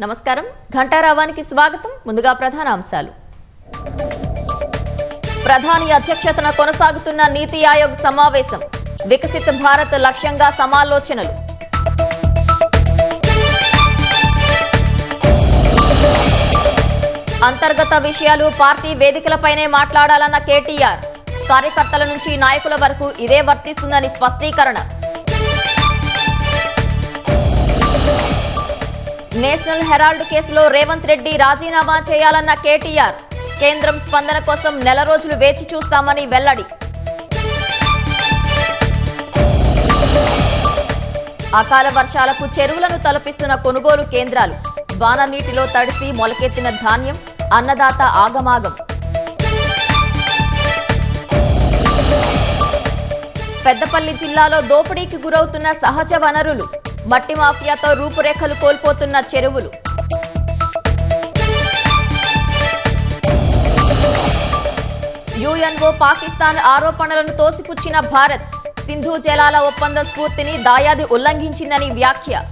నమస్కారం ఘంటారావానికి స్వాగతం. ముందుగా ప్రధాన అంశాలు. ప్రధాని అధ్యక్షతన కొనసాగుతున్న నీతి ఆయోగ్ సమావేశం. వికసిత భారత్ లక్ష్యంగా సమాలోచనలు. అంతర్గత విషయాలు పార్టీ వేదికలపైనే మాట్లాడాలన్న కేటీఆర్. కార్యకర్తల నుంచి నాయకుల వరకు ఇదే వర్తిస్తుందని స్పష్టీకరణ. నేషనల్ హెరాల్డ్ కేసులో రేవంత్ రెడ్డి రాజీనామా చేయాలన్న కేటీఆర్. కేంద్రం స్పందన కోసం నెల రోజులు వేచి చూస్తామని వెల్లడి. అకాల వర్షాలకు చెరువులను తలపిస్తున్న కొనుగోలు కేంద్రాలు. వాన నీటిలో తడిసి మొలకెత్తిన ధాన్యం. అన్నదాత ఆగమాగం. పెద్దపల్లి జిల్లాలో దోపిడీకి గురవుతున్న సహజ వనరులు. మట్టి మాఫియాతో రూపురేఖలు కోల్పోతున్న చెరువులు. యుఎన్ఓ పాకిస్తాన్ ఆరోపణలను తోసిపుచ్చిన భారత్. సింధు జలాల ఒప్పంద స్ఫూర్తిని దాయాది ఉల్లంఘించిందని వ్యాఖ్య.